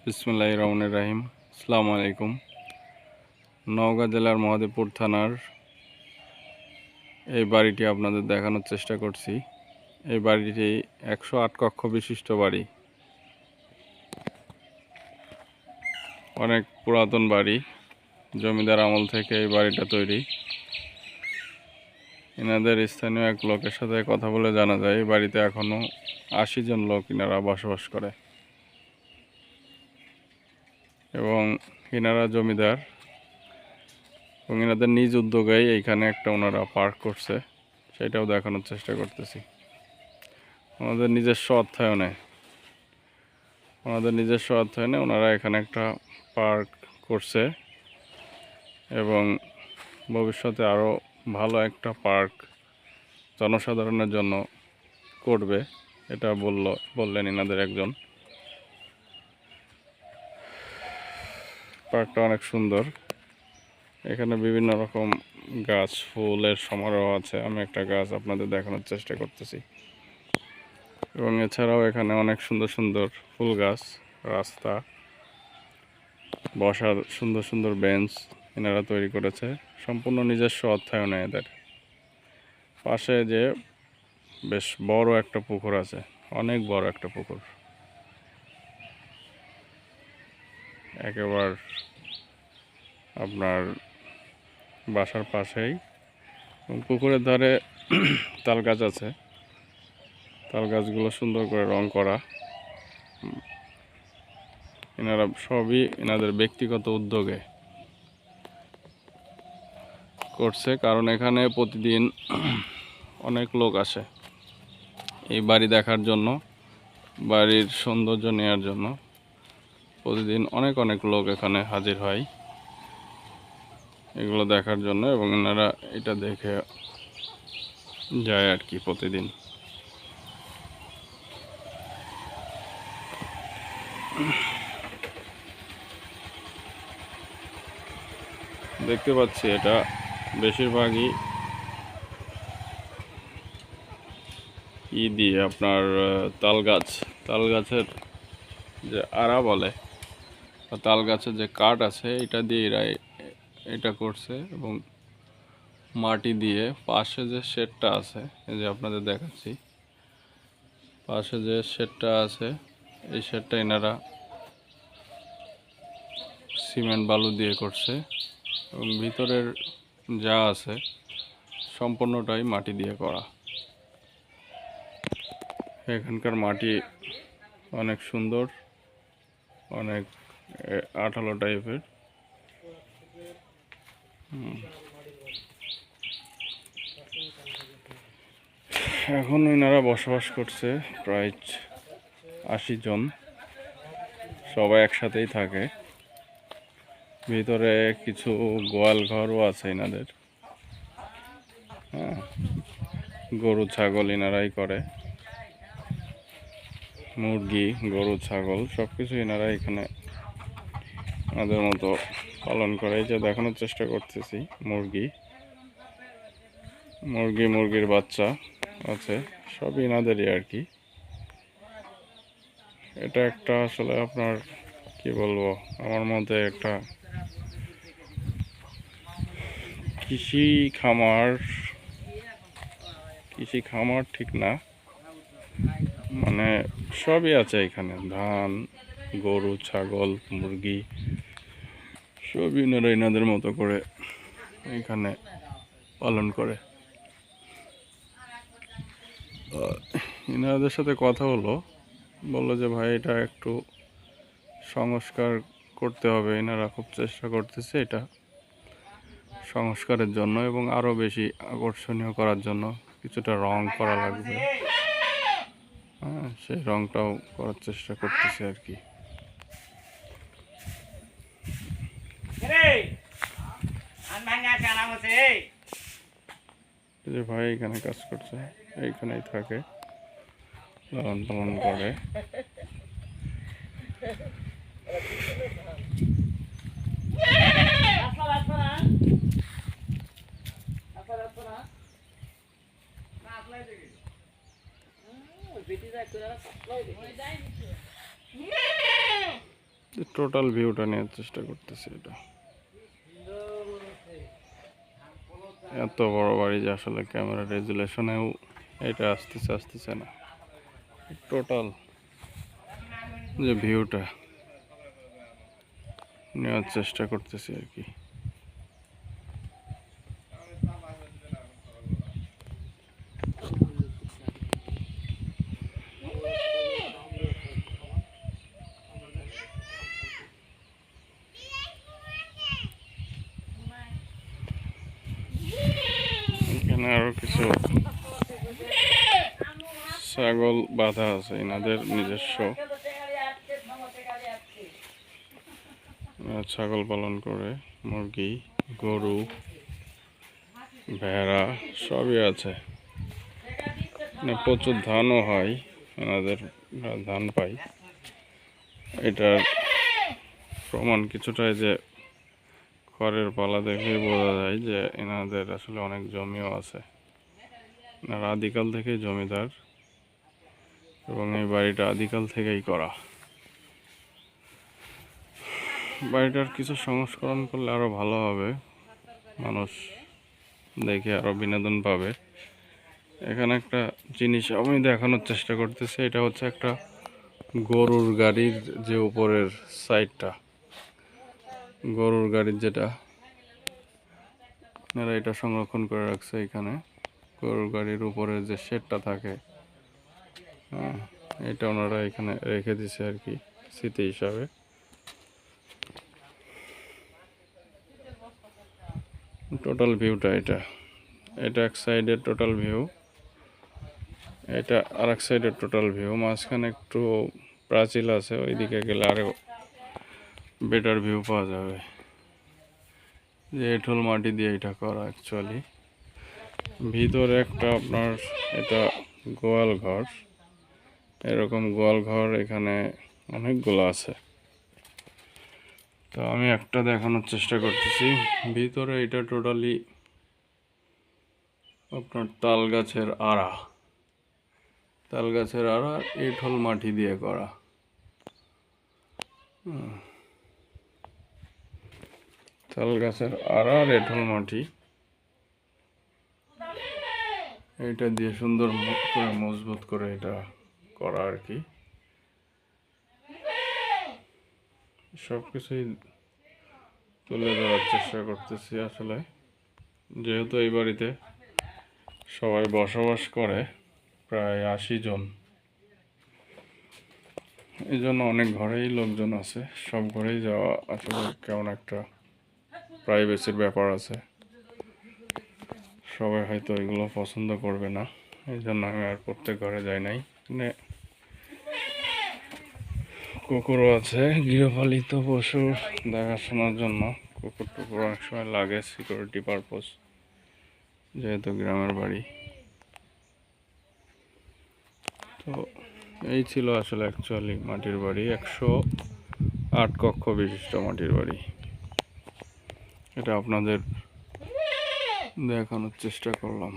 বিসমিল্লাহির রহমানির রহিম। আসসালামু আলাইকুম। নওগাঁ জেলার মহাদেবপুর থানার এই বাড়িটি আপনাদের দেখানোর চেষ্টা করছি। এই বাড়িটি 108 কক্ষ বিশিষ্ট বাড়ি। অনেক পুরাতন বাড়ি, জমিদার আমল থেকে এই বাড়িটা তৈরি। এনাদের স্থানীয় এক লোকের সাথে কথা বলে জানা যায় এই বাড়িতে এখনও 80 জন লোক এনারা বসবাস করে এবং এনারা জমিদার এবং এনাদের নিজ উদ্যোগেই এইখানে একটা ওনারা পার্ক করছে, সেটাও দেখানোর চেষ্টা করতেছি। ওনাদের নিজস্ব অর্থায়নে ওনারা এখানে একটা পার্ক করছে এবং ভবিষ্যতে আরও ভালো একটা পার্ক জনসাধারণের জন্য করবে, এটা বললেন এনাদের একজন। পার্কটা অনেক সুন্দর, এখানে বিভিন্ন রকম গাছ ফুলের সমারোহ আছে। আমি একটা গাছ আপনাদের দেখানোর চেষ্টা করতেছি এবং এছাড়াও এখানে অনেক সুন্দর সুন্দর ফুল গাছ, রাস্তা, বসার সুন্দর সুন্দর বেঞ্চ এনারা তৈরি করেছে সম্পূর্ণ নিজস্ব অর্থায়নে। এদের পাশে যে বেশ বড় একটা পুকুর আছে, অনেক বড় একটা পুকুর, একেবারে আপনার বাসার পাশেই। এবং পুকুরের ধারে তাল গাছ আছে, তাল গাছগুলো সুন্দর করে রং করা। এনারা সবই এনাদের ব্যক্তিগত উদ্যোগে করছে, কারণ এখানে প্রতিদিন অনেক লোক আসে এই বাড়ি দেখার জন্য, বাড়ির সৌন্দর্য নেওয়ার জন্য। প্রতিদিন অনেক অনেক লোক এখানে হাজির হয় এগুলো দেখার জন্য এবং এনারা এটা দেখে যায় আর কি প্রতিদিন। দেখতে পাচ্ছি এটা বেশিরভাগই দিয়ে আপনার তাল গাছের যে আড়া বলে, বা তাল গাছের যে কাঠ আছে এটা দিয়ে এরা এটা করছে এবং মাটি দিয়ে পাশে যে শেডটা আছে, এই যে আপনাদের দেখাচ্ছি, পাশে যে শেডটা আছে এই শেডটা এনারা সিমেন্ট বালু দিয়ে করছে এবং ভিতরের যা আছে সম্পূর্ণটাই মাটি দিয়ে করা। এখানকার মাটি অনেক সুন্দর, অনেক আঠালো টাইপের। এখন এনারা বসবাস করছে প্রায় 80 জন, সবাই একসাথেই থাকে। ভিতরে কিছু গোয়াল ঘরও আছে এনাদের। হ্যাঁ, গরু ছাগল এনারাই করে, মুরগি গরু ছাগল সব কিছু এনারা এখানে আমাদের মতো পালন করে। এই যে দেখানোর চেষ্টা করতেছি, মুরগির বাচ্চা আছে, সবই এনাদেরই আর কি। এটা একটা আসলে আপনার কি বলবো, আমার মতে একটা কৃষি খামার ঠিক না, মানে সবই আছে এখানে, ধান, গরু ছাগল মুরগি সবই এনারা এনাদের মতো করে এখানে পালন করে। এনাদের সাথে কথা বললো যে ভাই এটা একটু সংস্কার করতে হবে। এনারা খুব চেষ্টা করতেছে এটা সংস্কারের জন্য এবং আরও বেশি আকর্ষণীয় করার জন্য কিছুটা রং করা লাগবে। হ্যাঁ, সেই রংটাও করার চেষ্টা করতেছে আর কি। যে ভাই এখানে কাজ করছে, এইখানেই থাকে, লালন পালন করে। টোটাল ভিউটা নেওয়ার চেষ্টা করতেছি। এটা এত বড় বাড়ি যে আসলে ক্যামেরা রেজুলেশনেও এটা আসতেছে না। টোটাল যে ভিউটা নেওয়ার চেষ্টা করতেছি আর কি। এখানে আরো কিছু ছাগল বাঁধা আছে, এনাদের নিজস্ব ছাগল পালন করে, মুরগি, গরু, ভেড়া সবই আছে। প্রচুর ধানও হয় এনাদের, ধান পাই। এটার প্রমাণ কিছুটা যে খড়ের পালা দেখেই বোঝা যায় যে এনাদের আসলে অনেক জমিও আছে। এনারা আদিকাল থেকেই জমিদার এবং এই বাড়িটা আদিকাল থেকেই করা। বাড়িটার কিছু সংস্করণ করলে আরো ভালো হবে, মানুষ দেখে আরো বিনোদন পাবে। এখানে একটা জিনিস আমি দেখানোর চেষ্টা করতেছি, এটা হচ্ছে একটা গরুর গাড়ির যে উপরের সাইডটা, গরুর গাড়ির যেটা এরা এটা সংরক্ষণ করে রাখছে এখানে। গরুর গাড়ির উপরে যে শেডটা থাকে, হ্যাঁ, এটা ওনারা এখানে রেখে দিছে আর কি, স্মৃতি হিসাবে। টোটাল ভিউটা এটা এক সাইডের টোটাল ভিউ, এটা আর এক সাইডের টোটাল ভিউ। মাঝখানে একটু প্রাচীল আছে, ওইদিকে গেলে আরো বেটার ভিউ পাওয়া যাবে। যে এঁঠল মাটি দিয়ে এটা করা অ্যাকচুয়ালি। ভিতরে একটা আপনার এটা গোয়াল ঘর, এরকম গোয়াল ঘর এখানে অনেকগুলো আছে। তো আমি একটা দেখানোর চেষ্টা করতেছি। ভিতরে এটা টোটালি আপনার তাল গাছের আড়া, এঁঠল মাটি দিয়ে করা। তাল গাছের আড়া আর এঁঠল মাটি, এটা দিয়ে সুন্দর করে মজবুত করে এটা করা আর কি। সবকিছুই তুলে ধরার চেষ্টা করতেছি আসলে, যেহেতু এই বাড়িতে সবাই বসবাস করে, প্রায় 80 জন, এই জন্য অনেক ঘরেই লোকজন আছে। সব ঘরেই যাওয়া আসলে কেমন একটা প্রাইভেসির ব্যাপার আছে, সবাই হয়তো এগুলো পছন্দ করবে না, এই জন্য আমি আর প্রত্যেক ঘরে যাই নাই। মানে কুকুরও আছে, গৃহপালিত পশু দেখাশোনার জন্য কুকুর টুকুর অনেক সময় লাগে, সিকিউরিটি পারপোজ, যেহেতু গ্রামের বাড়ি। তো এই ছিল আসলে অ্যাকচুয়ালি মাটির বাড়ি, 108 কক্ষ বিশিষ্ট মাটির বাড়ি। এটা আপনাদের দেখানোর চেষ্টা করলাম।